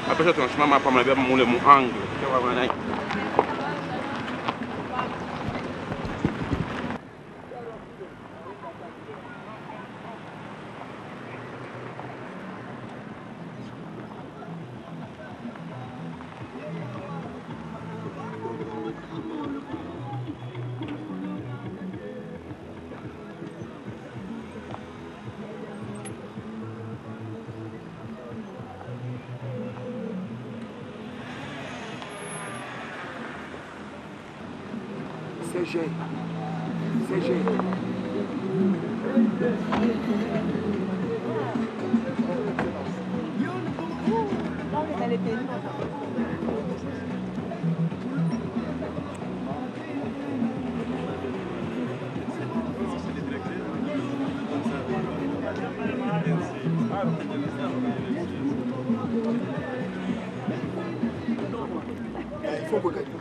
Hapa sasa tunasimama hapa mnabeba mule muangi. CG. Il faut regarder.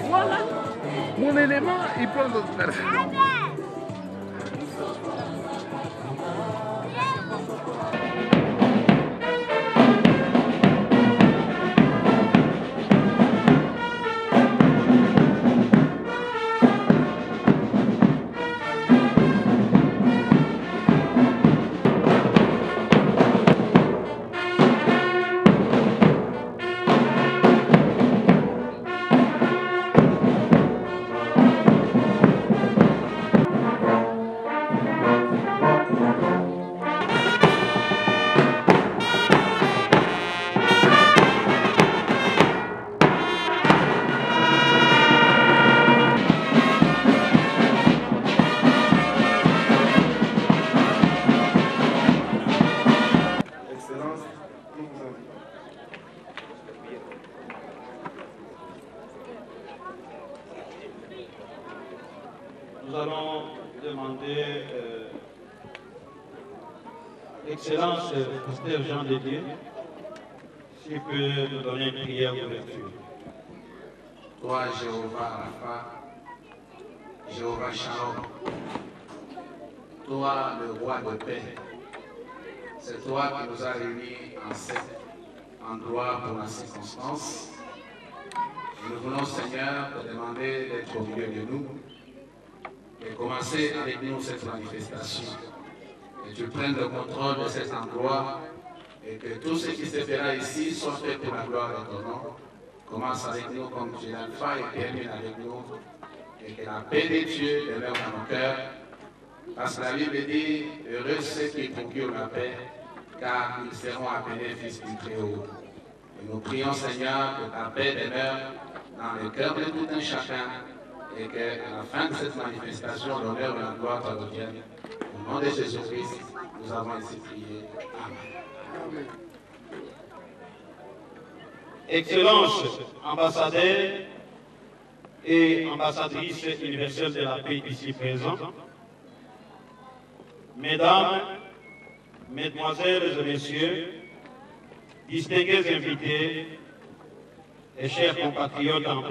Voilà. Mon élément, il prend d'autres personnes. Nous allons demander Excellence Pasteur Jean Dédier, s'il peut nous donner une prière de lecture. Toi, Jéhovah Rapha, Jéhovah Shalom, toi, le roi de paix, c'est toi qui nous as réunis en cet endroit pour la circonstance. Nous voulons, Seigneur, te demander d'être au milieu de nous et commencer avec nous cette manifestation. Que tu prennes le contrôle de cet endroit et que tout ce qui se fera ici soit fait pour la gloire de ton nom. Commence avec nous comme tu l'as fait et termine avec nous. Et que la paix de Dieu demeure dans nos cœurs. Parce que la Bible dit, heureux ceux qui procurent la paix, car ils seront appelés fils du Très-Haut. Et nous prions, Seigneur, que ta paix demeure dans le cœur de tout un chacun et qu'à la fin de cette manifestation, l'honneur et la gloire te reviennent. Au nom de Jésus-Christ, nous avons ainsi prié. Amen. Excellence, ambassadeur et ambassadrice universelle de la paix ici présents, Mesdames, Mesdemoiselles et Messieurs, distingués invités et chers compatriotes en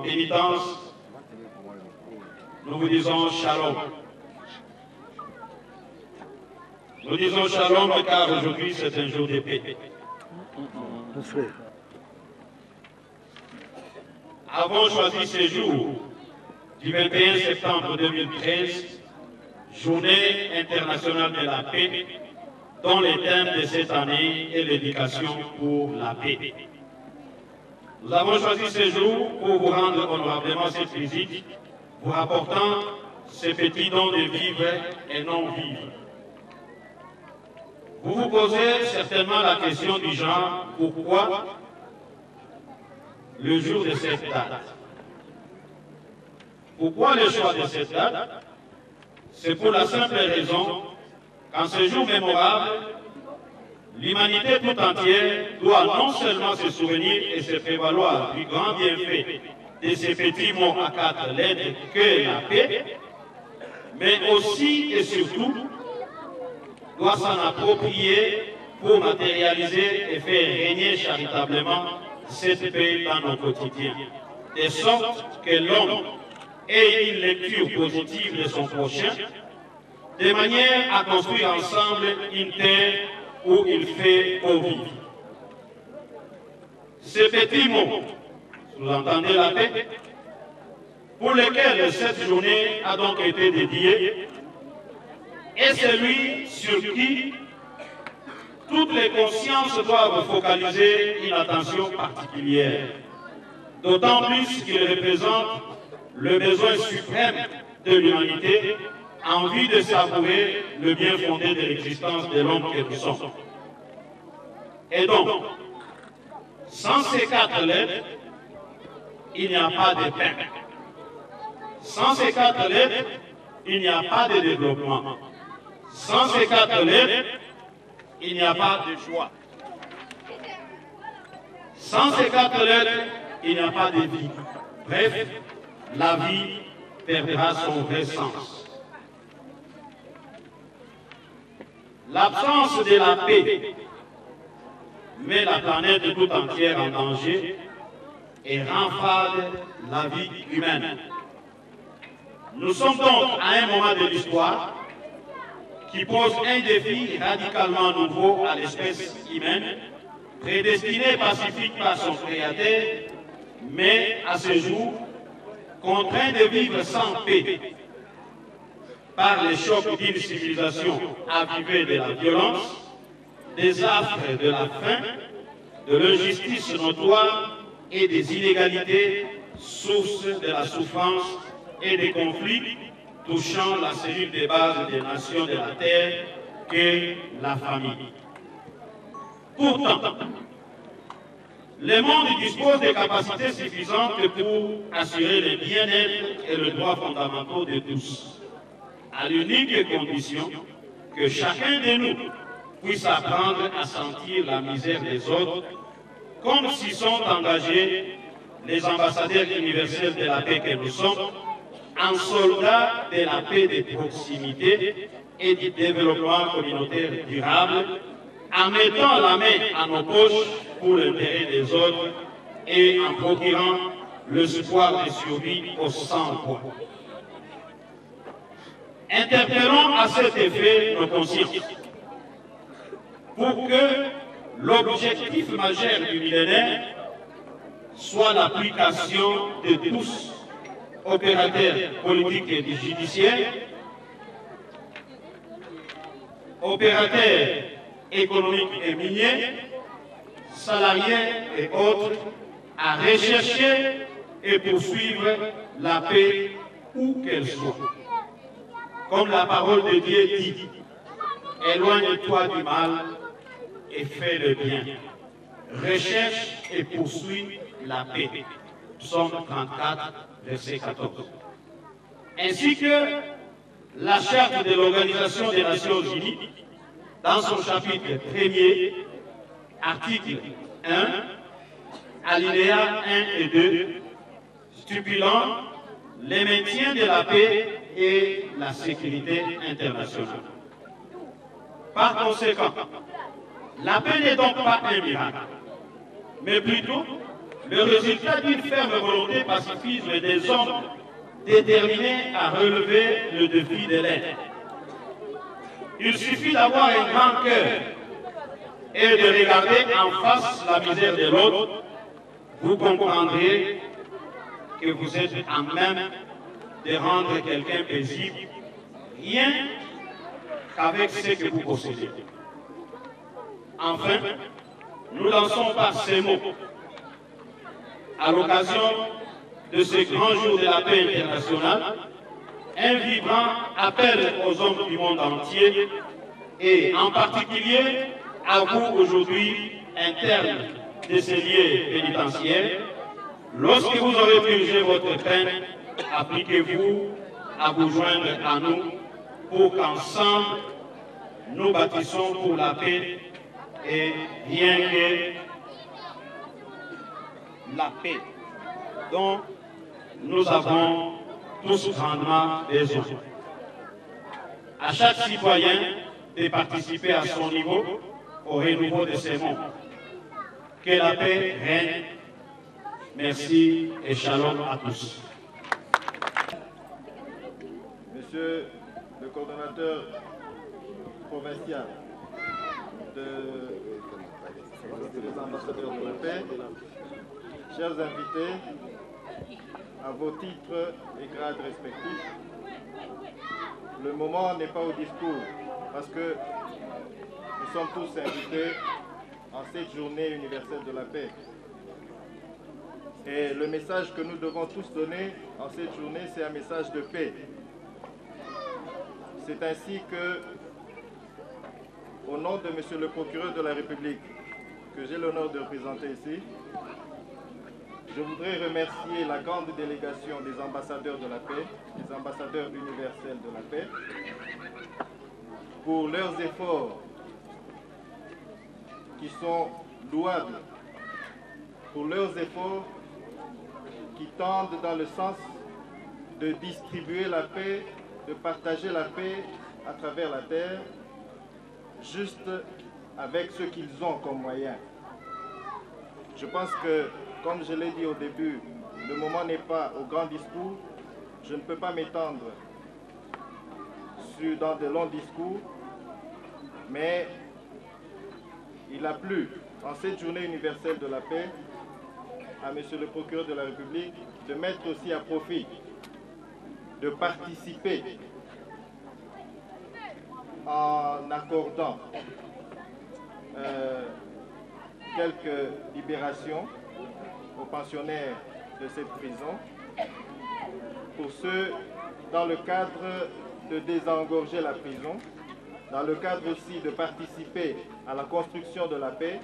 pénitence, nous vous disons shalom. Nous disons shalom car aujourd'hui c'est un jour de paix. Avons choisi ce jour du 21 septembre 2013, Journée internationale de la paix, dont le thème de cette année est l'éducation pour la paix. Nous avons choisi ce jour pour vous rendre honorablement cette visite, vous rapportant ce petit don de vivre et non vivre. Vous vous posez certainement la question du genre, pourquoi le jour de cette date? Pourquoi le choix de cette date? C'est pour la simple raison qu'en ce jour mémorable, l'humanité tout entière doit non seulement se souvenir et se prévaloir du grand bienfait de ces petits mots à 4 lettres que la paix, mais aussi et surtout doit s'en approprier pour matérialiser et faire régner charitablement cette paix dans nos quotidiens, de sorte que l'homme ait une lecture positive de son prochain, de manière à construire ensemble une terre où il fait bon vivre. Ces petits mots, vous entendez la paix, pour lesquels cette journée a donc été dédiée, est celui sur qui toutes les consciences doivent focaliser une attention particulière, d'autant plus qu'il représente le besoin suprême de l'humanité en vue de savourer le bien fondé de l'existence de l'homme que nous sommes. Et donc, sans ces 4 lettres, il n'y a pas de paix. Sans ces 4 lettres, il n'y a pas de développement. Sans ces 4 lettres, il n'y a pas de joie. Sans ces 4 lettres, il n'y a pas de vie. Bref, la vie perdra son vrai sens. L'absence de la paix met la planète tout entière en danger et renfarde la vie humaine. Nous sommes donc à un moment de l'histoire qui pose un défi radicalement nouveau à l'espèce humaine, prédestinée pacifique par son créateur, mais à ce jour, contraint de vivre sans paix par les chocs d'une civilisation avivée de la violence, des affres de la faim, de l'injustice notoire et des inégalités, source de la souffrance et des conflits touchant la cellule de base des nations de la terre qu'est la famille. Pourtant, le monde dispose des capacités suffisantes pour assurer le bien-être et le droit fondamentaux de tous, à l'unique condition que chacun de nous puisse apprendre à sentir la misère des autres, comme s'y sont engagés les ambassadeurs universels de la paix que nous sommes, en soldats de la paix de proximité et du développement communautaire durable, en mettant la main à nos poches pour l'intérêt des autres et en procurant l'espoir de survie au sans-voix. Interpellons à cet effet nos consciences pour que l'objectif majeur du millénaire soit l'application de tous, opérateurs politiques et judiciaires, opérateurs économiques et miniers, salariés et autres, à rechercher et poursuivre la paix où qu'elle soit. Comme la parole de Dieu dit, éloigne-toi du mal et fais le bien. Recherche et poursuis la paix. Psaume 34, verset 14. Ainsi que la charte de l'Organisation des Nations Unies, dans son chapitre 1er, article 1, alinéa 1 et 2, stipulant le maintien de la paix et la sécurité internationale. Par conséquent, la paix n'est donc pas un miracle, mais plutôt le résultat d'une ferme volonté pacifiste des hommes déterminés à relever le défi de l'aide. Il suffit d'avoir un grand cœur et de regarder en face la misère de l'autre, vous comprendrez que vous êtes en même de rendre quelqu'un paisible, rien qu'avec ce que vous possédez. Enfin, nous lançons par ces mots, à l'occasion de ce grand jour de la paix internationale, un vibrant appel aux hommes du monde entier et en particulier à vous aujourd'hui, internes de ces lieux pénitentiaires. Lorsque vous aurez purgé votre peine, appliquez-vous à vous joindre à nous pour qu'ensemble nous bâtissons pour la paix et rien que la paix dont nous avons tous grandement besoin. À chaque citoyen de participer à son niveau au renouveau de ces mondes. Que la paix règne. Merci et shalom à tous. Monsieur le coordonnateur provincial des ambassadeurs de la paix, chers invités, à vos titres et grades respectifs, le moment n'est pas au discours parce que nous sommes tous invités en cette journée universelle de la paix. Et le message que nous devons tous donner en cette journée, c'est un message de paix. C'est ainsi que, au nom de Monsieur le procureur de la République, que j'ai l'honneur de représenter ici, je voudrais remercier la grande délégation des ambassadeurs de la paix, des ambassadeurs universels de la paix, pour leurs efforts qui sont louables, pour leurs efforts qui tendent dans le sens de distribuer la paix, de partager la paix à travers la terre, juste avec ce qu'ils ont comme moyens. Je pense que, comme je l'ai dit au début, le moment n'est pas au grand discours. Je ne peux pas m'étendre dans de longs discours, mais il a plu, en cette journée universelle de la paix, à Monsieur le procureur de la République de mettre aussi à profit, de participer en accordant quelques libérations aux pensionnaires de cette prison, pour ceux dans le cadre de désengorger la prison, dans le cadre aussi de participer à la construction de la paix,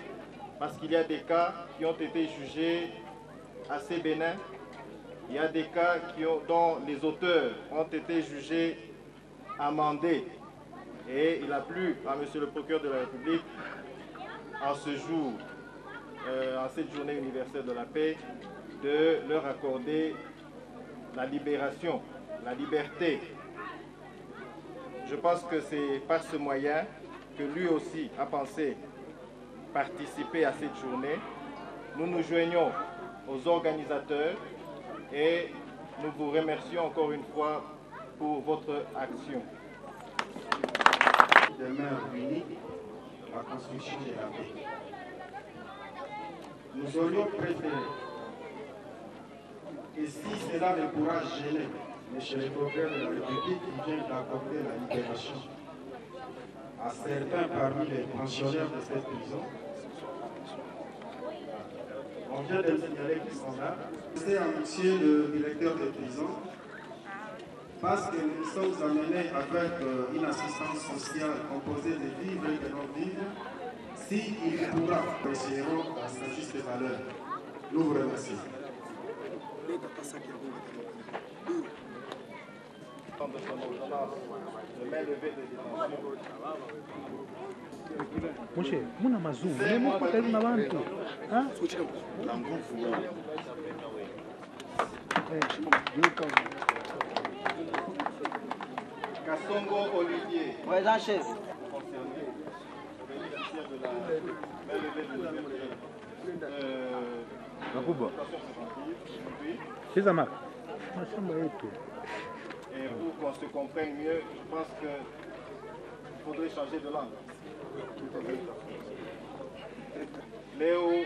parce qu'il y a des cas qui ont été jugés assez bénins, il y a des cas dont les auteurs ont été jugés amendés. Et il a plu à Monsieur le procureur de la République, en ce jour, en cette journée universelle de la paix, de leur accorder la libération, la liberté. Je pense que c'est par ce moyen que lui aussi a pensé participer à cette journée. Nous nous joignons aux organisateurs et nous vous remercions encore une fois pour votre action. Demeure unie, la construction de la paix. Nous aurions préféré que si cela ne pourra gêner Monsieur le procureur de la République qui vient d'accorder la libération à certains parmi les pensionnaires de cette prison, on vient de me signaler qu'ils sont là. C'est à monsieur le directeur de prison, parce que nous sommes amenés avec une assistance sociale composée de vivres et de non-vivres, s'il pourra, nous essaierons à sa juste valeur. Nous vous remercions. De son ordonnance de main levée de détention. Moshe, muna mazungu, nemuko karibu na bantu. Ha? Na nguvu. Kassongo Olivier. Présent chef. Concerné, bénéficiaire de la main levée de C'est ça, Marc. Mashamba yetu. Et pour qu'on se comprenne mieux, je pense qu'il faudrait changer de langue. Leo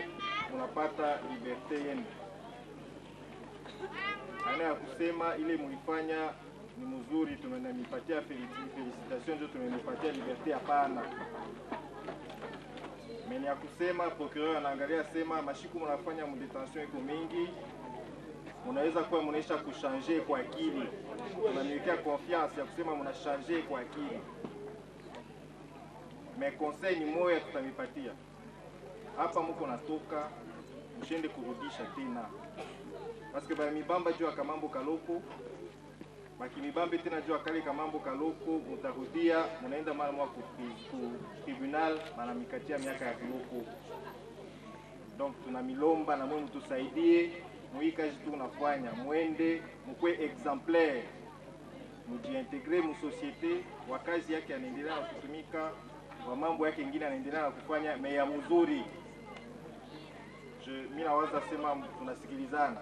unapata liberté yenu. Aina ya kusema ile muifanya ni mzuri, tumenipatia felicitation, ndio tumenipatia liberté, hapana. Meni ya kusema procureur anaangalia sema mashiku mnafanya mdetention iko mingi, unaweza kuwa mnaisha kuchanger kwa akili. Tunaniwekea confiance ya kusema mnachanger kwa akili. Mais conseil ni moja tutamipatia. Hapa mko natoka, mshende kurudisha tena. Parce que ba mibamba juu akamambo kaloko, bakimibambe tena juu akale kamambo kaloko, mutarudia, mnaenda mara moja ku tribunal, manamikatia miaka ya kiloko. Donc tunamilomba na mwe mtusaidie, muikaji tu unafanya, mwende, mkwe exemplaire. Mujiintegre mu societe, wakazi yake anaendelea kutumika, wa mambo yake ingine anaendelea kufanya meya mzuri. Mimi nawaza sema tunasikilizana.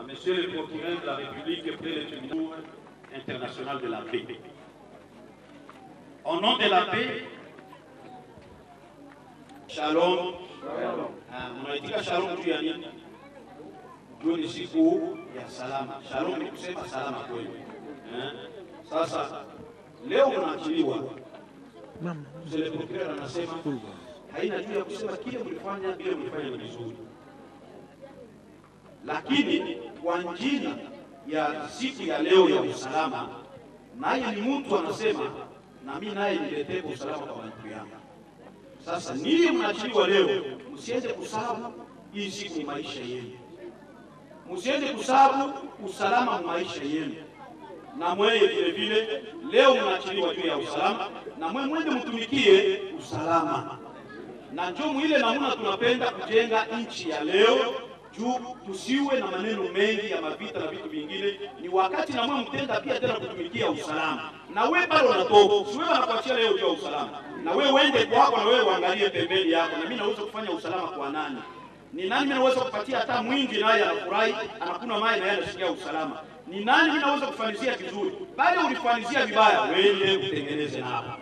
Monsieur le procureur de la République près le tribunal international de la paix. Au nom de la paix, shalom. Mnaitika shalom juu ya nini? Juu ni siku ya salama. Shalom ni kusema salama kweli. Sasa leo mnaachiliwa. Monsieur le procureur anasema haina juu ya kusema kile mlifanya bila mlifanya ni vizuri. Lakini kwa njia ya siku ya leo ya usalama, naye ni mtu anasema na mimi naye niletee usalama kwa watu yangu. Sasa ninyi mnaachiliwa leo, msiende kusahau hii siku maisha yenu. Msiende kusahau usalama wa maisha yenu. Na mweye vile vile leo mnaachiliwa juu ya usalama, na mwende mtumikie usalama. Na njoo ile namna tunapenda kujenga nchi ya leo, juu tusiwe na maneno mengi ya mavita na vitu vingine. Ni wakati na mwe mtenda pia tena kutumikia usalama. Na wewe bado unatoka, siwe wanakuachia leo juu ya usalama. Na wewe uende kwako na wewe uangalie pembeni yako. Na mimi naweza kufanya usalama kwa nani? Ni nani mimi naweza kupatia hata mwingi naye anafurahi, anakuna mai na yeye anashikia usalama? Ni nani mimi naweza kufanizia vizuri? Bali ulifanizia vibaya, wewe utengeneze na hapa.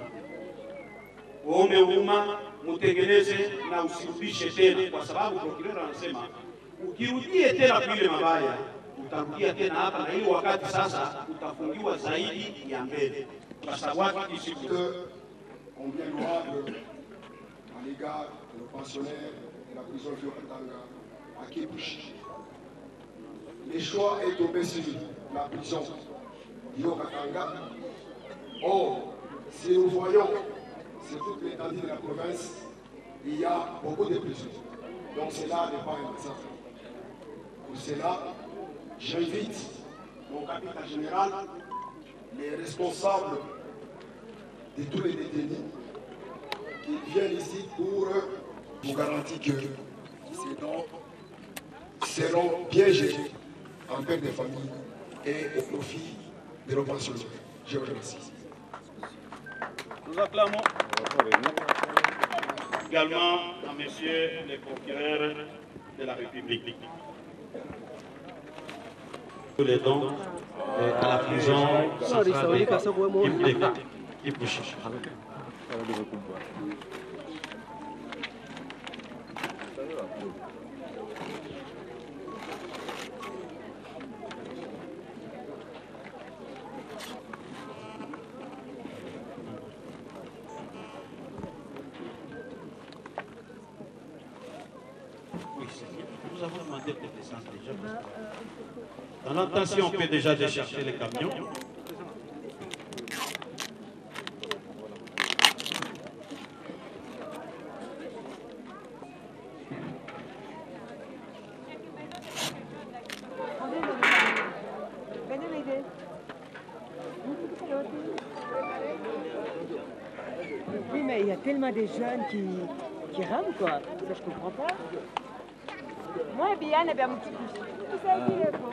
Uombe huruma, mutengeneze na usirudishe tena, kwa sababu procureur anasema ukirudie tena kile mabaya utarudia tena hapa, na ile wakati sasa utafungiwa zaidi ya mbele, kwa sababu ici on vient louable à l'égard de nos pensionnaires de la prison Vieux-Katanga à Kipushi. Le choix est tombé sur la prison Vieux-Katanga. Or, si nous voyons sur toute l'étendue de la province, il y a beaucoup de prisons. Donc cela n'est pas un exemple. Pour cela, j'invite mon capitaine général, les responsables de tous les détenus qui viennent ici pour vous garantir que ces dons seront bien gérés en paix des familles et au profit de nos pensionnaires. Je vous remercie. Nous acclamons également à messieurs les procureurs de la République. Tous les dons à la prison centrale qui pousse. Nous avons demandé de descendre déjà. Dans l'intention, on peut déjà décharger les camions. Oui, mais il y a tellement de jeunes qui rament, quoi. Ça, je comprends pas. Moi, bien, on a bien un petit coup. Tout ça, qui est beau.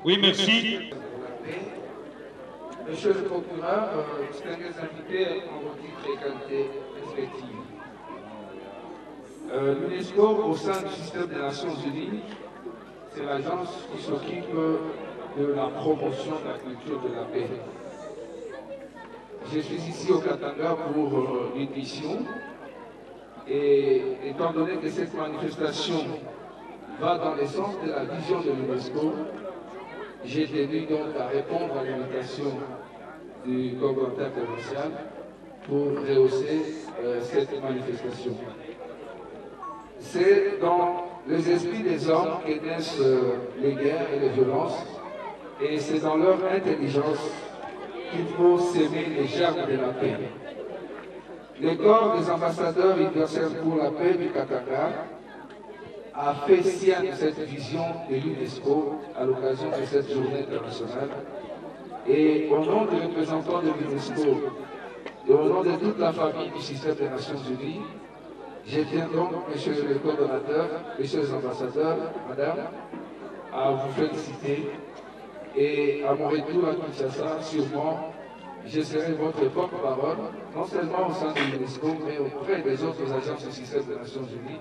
Oui, merci. Monsieur le procureur, distingués invités en vos titres et qualités respectifs. L'UNESCO, au sein du système des Nations Unies, c'est l'agence qui s'occupe de la promotion de la culture de la paix. Je suis ici au Katanga pour une mission et étant donné que cette manifestation va dans le sens de la vision de l'UNESCO, j'ai tenu donc à répondre à l'invitation du gouvernement provincial pour rehausser cette manifestation. C'est dans les esprits des hommes que naissent les guerres et les violences, et c'est dans leur intelligence qu'il faut s'aimer les germes de la paix. Le corps des ambassadeurs universels pour la paix du Katanga a fait sien de cette vision de l'UNESCO à l'occasion de cette journée internationale. Et au nom des représentants de l'UNESCO et au nom de toute la famille du système des Nations Unies, je tiens donc, Monsieur le coordonnateur, Messieurs les ambassadeurs, Madame, à vous féliciter. Et à mon retour à Kinshasa, sûrement, je serai votre porte-parole, non seulement au sein de l'UNESCO, mais auprès des autres agences du système des Nations Unies,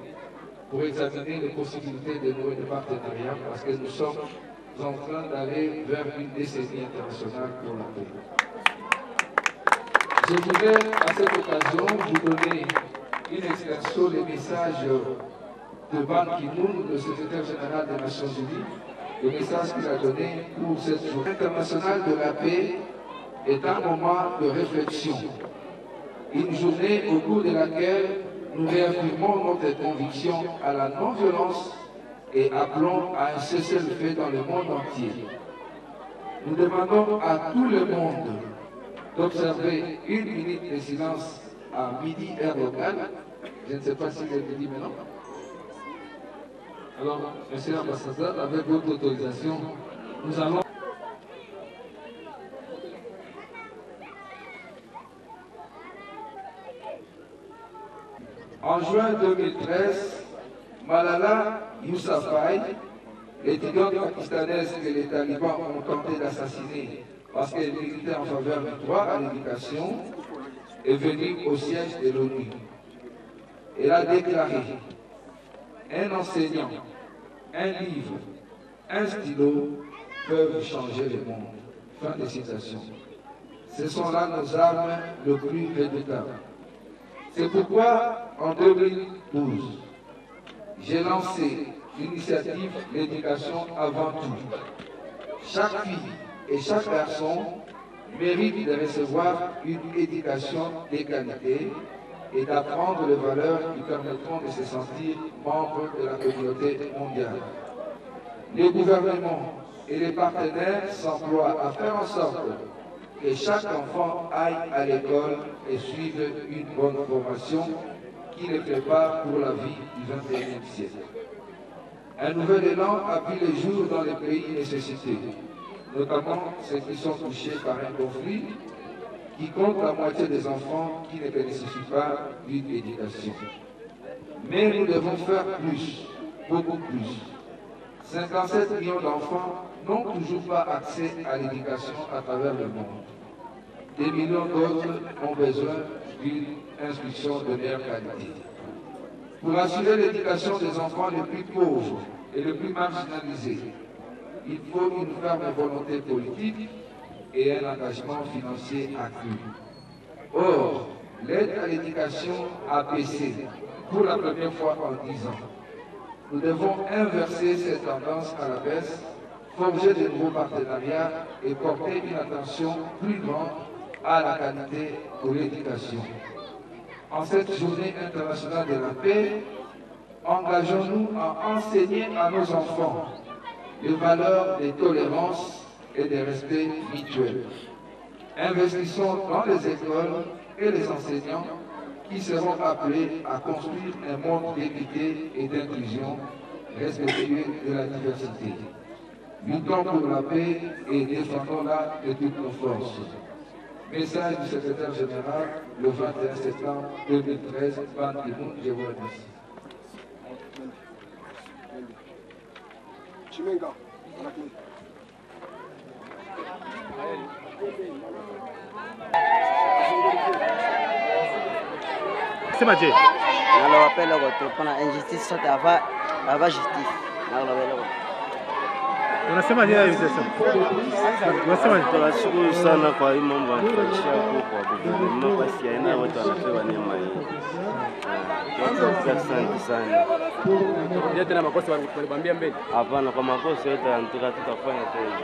pour examiner les possibilités de nouer des partenariats, parce que nous sommes en train d'aller vers une décennie internationale pour la paix. Je voudrais, à cette occasion, vous donner une extension des messages de Ban Ki-moon, le secrétaire général des Nations Unies. Le message qu'il a donné pour cette journée internationale de la paix est un moment de réflexion. Une journée au cours de laquelle nous réaffirmons notre conviction à la non-violence et appelons à un cessez-le-feu dans le monde entier. Nous demandons à tout le monde d'observer une minute de silence à midi heure locale. Je ne sais pas si c'est midi maintenant. Alors, Monsieur l'ambassadeur, avec votre autorisation, nous allons... En juin 2013, Malala Yousafzai, l'étudiante pakistanaise que les talibans ont tenté d'assassiner parce qu'elle militait en faveur du droit à l'éducation, est venue au siège de l'ONU. Elle a déclaré: un enseignant, un livre, un stylo peuvent changer le monde. Fin de citation. Ce sont là nos armes les plus redoutables. C'est pourquoi, en 2012, j'ai lancé l'initiative L'éducation avant tout. Chaque fille et chaque garçon mérite de recevoir une éducation de qualité et d'apprendre les valeurs qui permettront de se sentir membre de la communauté mondiale. Les gouvernements et les partenaires s'emploient à faire en sorte que chaque enfant aille à l'école et suive une bonne formation qui les prépare pour la vie du XXIe siècle. Un nouvel élan a vu le jour dans les pays nécessités, notamment ceux qui sont touchés par un conflit qui compte la moitié des enfants qui ne bénéficient pas d'une éducation. Mais nous devons faire plus, beaucoup plus. 57 millions d'enfants n'ont toujours pas accès à l'éducation à travers le monde. Des millions d'autres ont besoin d'une instruction de meilleure qualité. Pour assurer l'éducation des enfants les plus pauvres et les plus marginalisés, il faut une ferme volonté politique et un engagement financier accru. Or, l'aide à l'éducation a baissé pour la première fois en 10 ans. Nous devons inverser cette tendance à la baisse, forger de nouveaux partenariats et porter une attention plus grande à la qualité de l'éducation. En cette journée internationale de la paix, engageons-nous à enseigner à nos enfants les valeurs de tolérance et de respect mutuel. Investissons dans les écoles et les enseignants qui seront appelés à construire un monde d'équité et d'inclusion respectueux de la diversité. Luttons pour la paix et défendons-la de toutes nos forces. Message du secrétaire général le 21 septembre 2013, Ban Ki-moon, je vous remercie. Chimenga, à la clé. C'est Mathieu. nalobapela koto mpona injustice sote ava justice nalobela koto. Unasema nini hivi sasa? Unasema nini? Tunashukuru sana kwa hii mambo yanatuachia kwa gouvernement basi haina watu wanapewa neema hii. Asante sana. Ndio tena makosa walibambia mbele. Hapana, kwa makosa yote yanatoka tutafanya tena.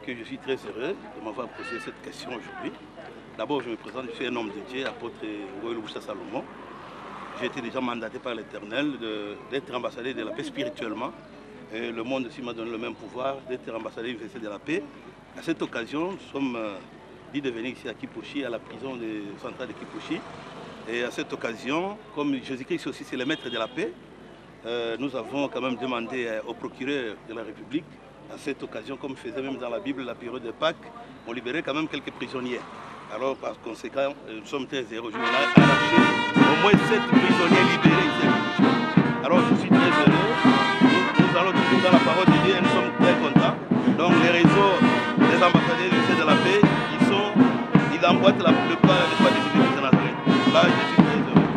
Je suis très heureux de m'avoir posé cette question aujourd'hui. D'abord, je me présente, je suis un homme de Dieu, apôtre Ngoïlo Boucha Salomon. J'ai été déjà mandaté par l'Éternel d'être ambassadeur de la paix spirituellement. Et le monde aussi m'a donné le même pouvoir d'être ambassadeur universel de la paix. À cette occasion, nous sommes dit de venir ici à Kipushi, à la prison centrale de Kipushi. Et à cette occasion, comme Jésus-Christ aussi c'est le maître de la paix, nous avons quand même demandé au procureur de la République, à cette occasion, comme faisait même dans la Bible la période de Pâques, on libérait quand même quelques prisonniers. Alors par conséquent, nous sommes très heureux. Je voulais arracher au moins 7 prisonniers libérés ici à Kipushi. Alors je suis très heureux. Nous allons toujours dans la parole de Dieu et nous sommes très contents. Donc les réseaux des ambassadeurs de la paix, ils emboîtent le pas de Jésus de Nazareth. Là, je suis très heureux.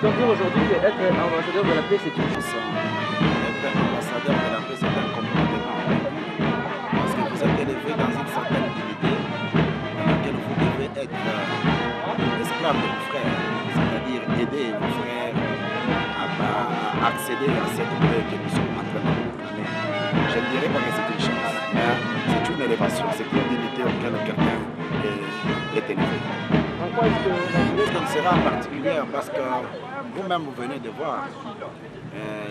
Peut-on dire aujourd'hui qu'être ambassadeur de la paix, c'est une chose? Être ambassadeur de la paix, c'est un comportement. Parce que vous êtes élevé dans une certaine dignité dans laquelle vous devez être esclave de vos frères, c'est-à-dire aider vos frères à accéder à cette paix que nous sommes en train de proclamer. Je ne dirais pas que c'est une chance, mais c'est une élévation, c'est une dignité auquel quelqu'un est élevé. Elle sera particulière parce que vous-même vous venez de voir,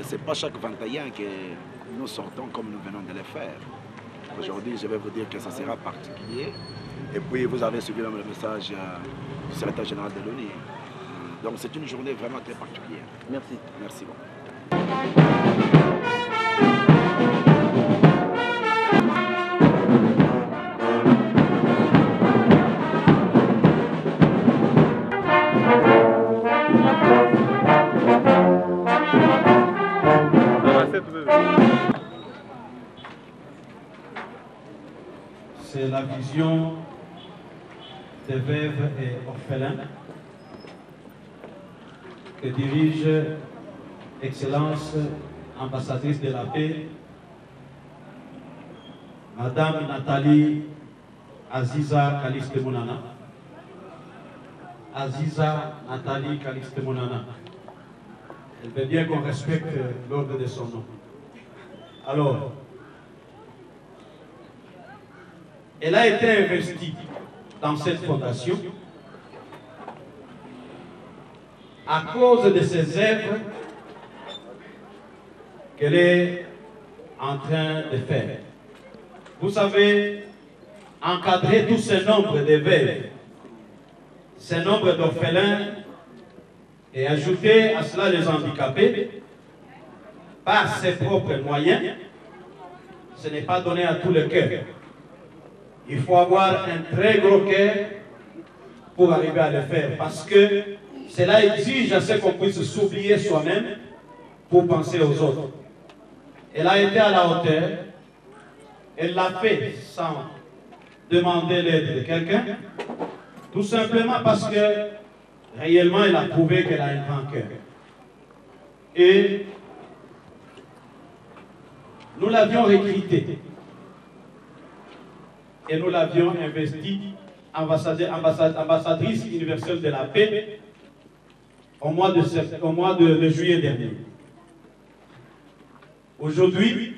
c'est pas chaque 21 que nous sortons comme nous venons de le faire. Aujourd'hui, je vais vous dire que ça sera particulier. Et puis vous avez suivi le message du secrétaire général de l'ONU. Donc c'est une journée vraiment très particulière. Merci. Merci beaucoup. C'est la vision des veuves et orphelins que dirige Excellence ambassadrice de la paix, Madame Nathalie Aziza Kaliste Mounana. Aziza Nathalie Kaliste Mounana. Elle veut bien qu'on respecte l'ordre de son nom. Alors, elle a été investie dans cette fondation à cause de ses œuvres qu'elle est en train de faire. Vous savez, encadrer tout ce nombre de veuves, ce nombre d'orphelins, et ajouter à cela les handicapés, par ses propres moyens, ce n'est pas donné à tout le cœur. Il faut avoir un très gros cœur pour arriver à le faire, parce que cela exige à ce qu'on puisse s'oublier soi-même pour penser aux autres. Elle a été à la hauteur, elle l'a fait sans demander l'aide de quelqu'un, tout simplement parce que réellement elle a prouvé qu'elle a un grand cœur. Et nous l'avions recrutée et nous l'avions investie ambassadrice universelle de la paix au mois de juillet dernier. Aujourd'hui,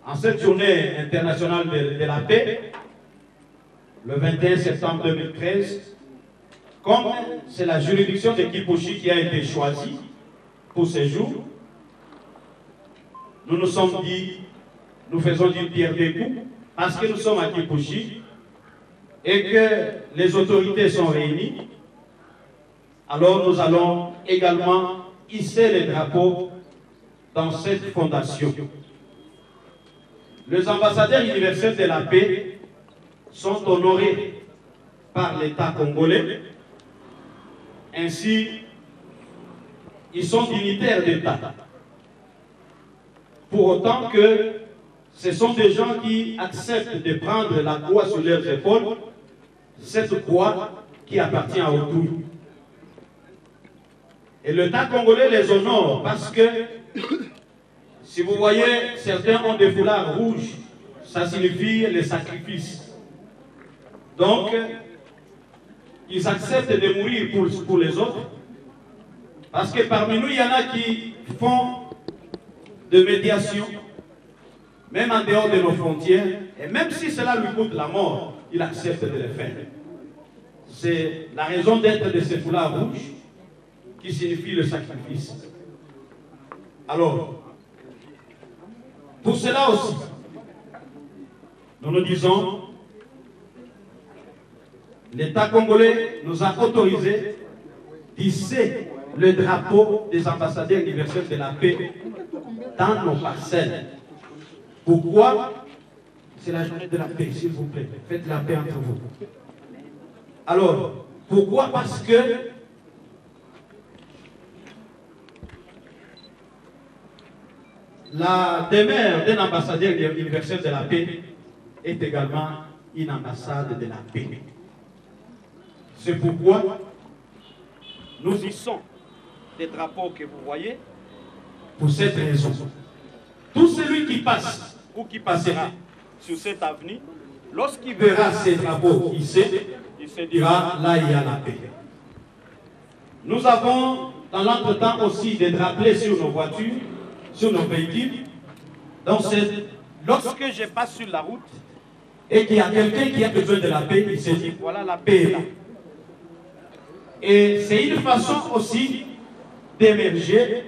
en cette journée internationale de la paix, le 21 septembre 2013, comme c'est la juridiction de Kipushi qui a été choisie pour ce jour, nous nous sommes dit, nous faisons d'une pierre deux coups, parce que nous sommes à Kipushi et que les autorités sont réunies, alors nous allons également hisser les drapeaux dans cette fondation. Les ambassadeurs universels de la paix sont honorés par l'État congolais. Ainsi, ils sont dignitaires d'État. Pour autant que ce sont des gens qui acceptent de prendre la croix sur leurs épaules, cette croix qui appartient à autrui. Et l'État congolais les honore parce que, si vous voyez, certains ont des foulards rouges, ça signifie les sacrifices. Donc, ils acceptent de mourir pour les autres, parce que parmi nous, il y en a qui font de médiation, même en dehors de nos frontières, et même si cela lui coûte la mort, il accepte de le faire. C'est la raison d'être de ces foulards rouges qui signifie le sacrifice. Alors, pour cela aussi, nous nous disons, l'État congolais nous a autorisé d'hisser le drapeau des ambassadeurs universels de la paix dans nos parcelles. Pourquoi? C'est la journée de la paix, s'il vous plaît. Faites la paix entre vous. Alors, pourquoi? Parce que la demeure d'un ambassadeur universel de la paix est également une ambassade de la paix. C'est pourquoi nous hissons les drapeaux que vous voyez pour cette raison. Tout celui qui passe ou qui passera sur cette avenue, lorsqu'il verra ces drapeaux hissés, il se dira, là il y a la paix. Nous avons dans l'entretemps aussi des drapelets sur nos voitures, sur nos véhicules. Donc lorsque je passe sur la route et qu'il y a quelqu'un qui a besoin de la paix, il se dit, voilà la paix est là. Et c'est une façon aussi d'émerger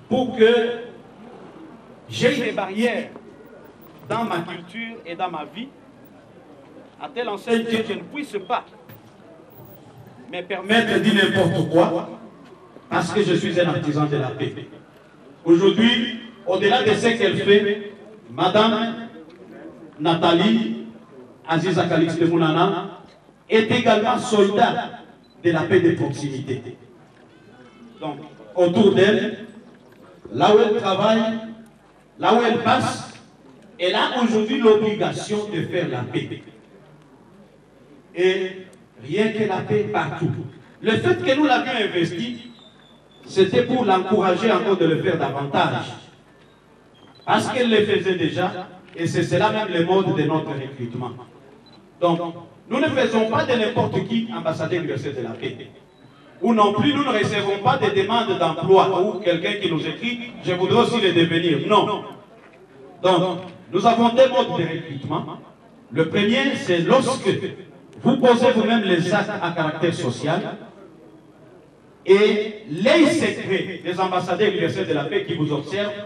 pour que j'ai des barrières dans ma culture et dans ma vie, à telle enseigne que je ne puisse pas me permettre de dire n'importe quoi, parce que je suis un artisan de la paix. Aujourd'hui, au-delà de ce qu'elle fait, Madame Nathalie Aziza Calixte Mounana est également soldat de la paix de proximité. Donc, autour d'elle, là où elle travaille, là où elle passe, elle a aujourd'hui l'obligation de faire la paix. Et rien que la paix partout. Le fait que nous l'avions investi, c'était pour l'encourager encore de le faire davantage. Parce qu'elle le faisait déjà, et c'est cela même le mode de notre recrutement. Donc, nous ne faisons pas de n'importe qui ambassadeur universel de la paix. Ou non plus, nous ne recevons pas de demandes d'emploi ou quelqu'un qui nous écrit « je voudrais aussi le devenir ». Non. Donc, nous avons deux modes de recrutement. Le premier, c'est lorsque vous posez vous-même les actes à caractère social. Et les secrets des ambassadeurs universels de la paix qui vous observent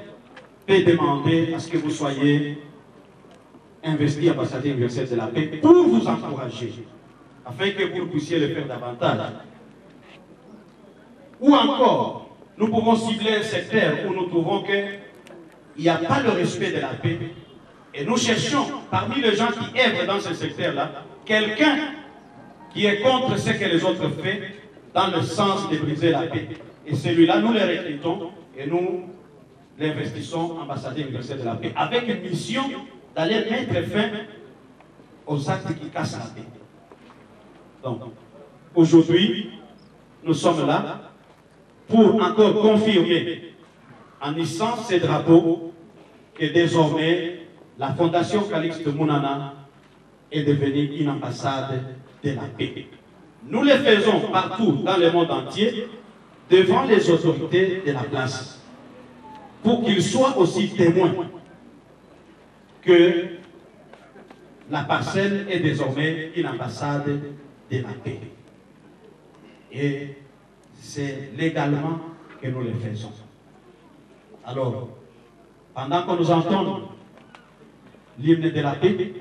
peut demander à ce que vous soyez investi ambassadeur universel de la paix pour vous encourager, afin que vous puissiez le faire davantage. Ou encore, nous pouvons cibler un secteur où nous trouvons qu'il n'y a pas le respect de la paix. Et nous cherchons, parmi les gens qui œuvrent dans ce secteur-là, quelqu'un qui est contre ce que les autres font, dans le sens de briser la paix. Et celui-là, nous le recrutons et nous l'investissons ambassadeur universel de la paix, avec une mission d'aller mettre fin aux actes qui cassent la paix. Donc, aujourd'hui, nous sommes là pour encore confirmer en hissant ces drapeaux que désormais la Fondation Calixte Mounana est devenue une ambassade de la paix. Nous le faisons partout dans le monde entier devant les autorités de la place pour qu'ils soient aussi témoins que la parcelle est désormais une ambassade de la paix. Et c'est légalement que nous le faisons. Alors, pendant que nous entendons l'hymne de la paix,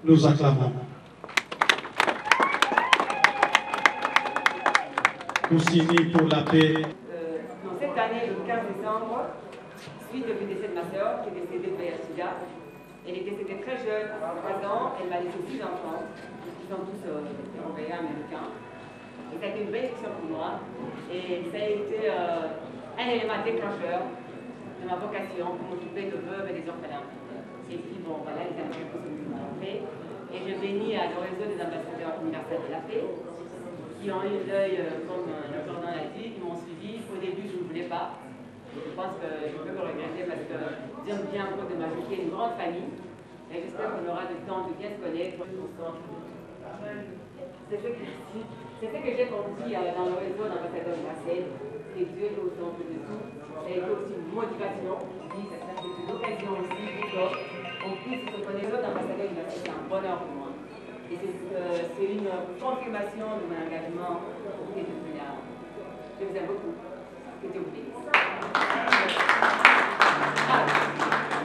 nous acclamons. Poussini pour la paix. Dans cette année, le 15 décembre, suite au décès de ma soeur, qui est décédée de VIH-Sida, elle est décédée très jeune, à 3 ans, elle m'a laissé 6 enfants, qui sont tous européens, américains. Et ça a été une bénédiction pour moi, et ça a été un élément déclencheur de ma vocation pour m'occuper de veuves et des orphelins. Et puis bon, voilà, les américains que nous avons fait. Et je bénis à le réseau des ambassadeurs universels de la paix, qui ont eu l'œil, comme le Jordan l'a dit, qui m'ont suivi. Au début, je ne voulais pas. Je pense que je peux le regretter parce que j'aime bien encore de m'ajouter une grande famille. Et j'espère qu'on aura le temps de bien se connaître. C'est ce que j'ai compris dans le réseau d'ambassadeurs universels, que Dieu est au centre de tout. Ça a été aussi une motivation. Je dis, ça a été une occasion aussi pour qu'on puisse se connaître d'ambassadeurs universels. C'est un bonheur pour moi. Et c'est une confirmation de mon engagement profitez de cela. Je vous aime beaucoup. Que Dieu vous bénisse.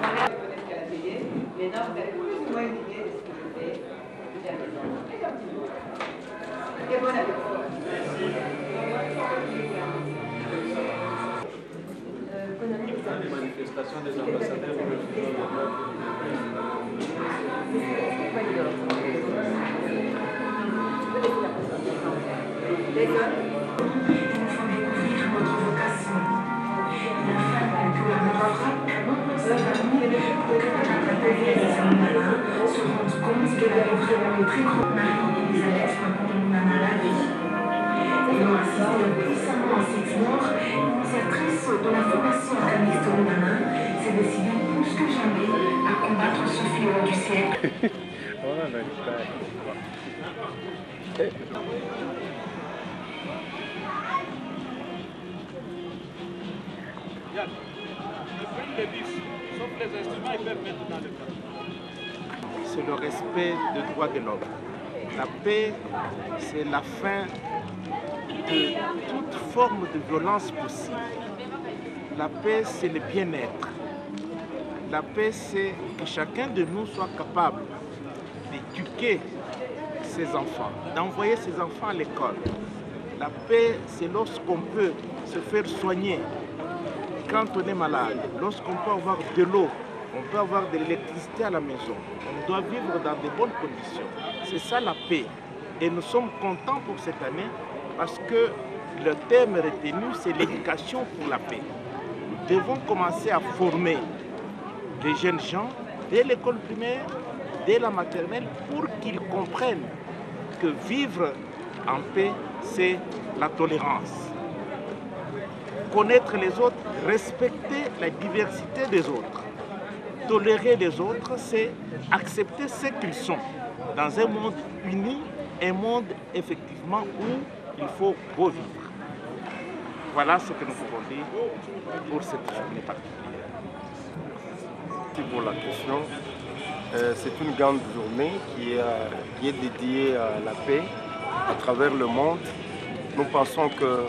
Voilà, peut-être qu'à la télé, maintenant vous avez plus ou moins une idée de ce que je fais. J'ai raison. Et un petit mot. Et bon appétit. Les manifestations des ambassadeurs de la formation organiste Roumanin s'est décidé plus que jamais à combattre ce fléau du siècle. C'est le respect des droits de l'homme. La paix, c'est la fin de toute forme de violence possible. La paix, c'est le bien-être. La paix, c'est que chacun de nous soit capable d'éduquer ses enfants, d'envoyer ses enfants à l'école. La paix, c'est lorsqu'on peut se faire soigner quand on est malade, lorsqu'on peut avoir de l'eau, on peut avoir de l'électricité à la maison. On doit vivre dans de bonnes conditions. C'est ça la paix. Et nous sommes contents pour cette année parce que le thème retenu, c'est l'éducation pour la paix. Nous devons commencer à former les jeunes gens dès l'école primaire, dès la maternelle, pour qu'ils comprennent que vivre en paix, c'est la tolérance. Connaître les autres, respecter la diversité des autres. Tolérer les autres, c'est accepter ce qu'ils sont dans un monde uni, un monde effectivement où il faut revivre. Voilà ce que nous pouvons dire pour cette journée particulière. Merci pour la question. C'est une grande journée qui est dédiée à la paix à travers le monde. Nous pensons que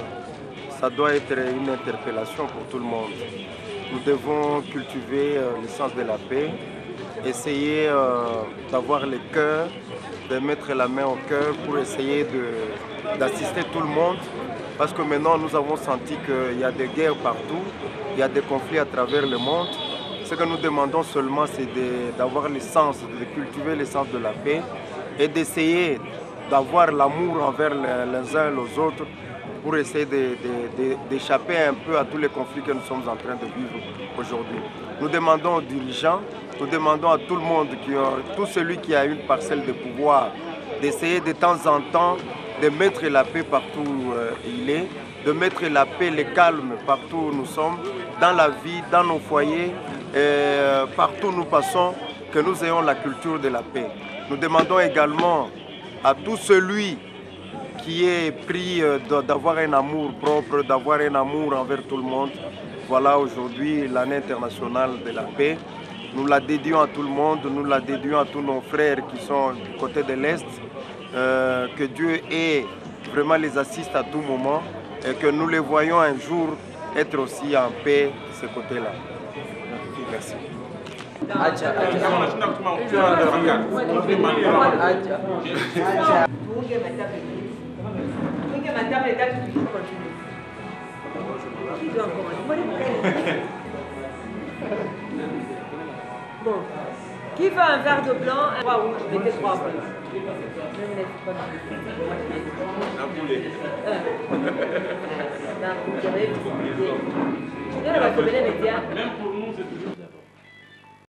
ça doit être une interpellation pour tout le monde. Nous devons cultiver le sens de la paix, essayer d'avoir le cœur, de mettre la main au cœur pour essayer d'assister tout le monde. Parce que maintenant, nous avons senti qu'il y a des guerres partout, il y a des conflits à travers le monde. Ce que nous demandons seulement, c'est d'avoir le sens, de cultiver le sens de la paix et d'essayer d'avoir l'amour envers les uns et les autres pour essayer d'échapper un peu à tous les conflits que nous sommes en train de vivre aujourd'hui. Nous demandons aux dirigeants, nous demandons à tout le monde, tout celui qui a une parcelle de pouvoir, d'essayer de temps en temps de mettre la paix partout où il est, de mettre la paix, le calme partout où nous sommes, dans la vie, dans nos foyers, partout où nous passons, que nous ayons la culture de la paix. Nous demandons également à tout celui qui est pris d'avoir un amour propre, d'avoir un amour envers tout le monde. Voilà aujourd'hui l'année internationale de la paix. Nous la dédions à tout le monde, nous la dédions à tous nos frères qui sont du côté de l'Est. Que Dieu vraiment les assiste à tout moment et que nous les voyons un jour être aussi en paix de ce côté-là. Merci. Bon. Qui veut un verre de blanc, un roi rouge, mettez 3 blancs. Même pour nous, c'est toujours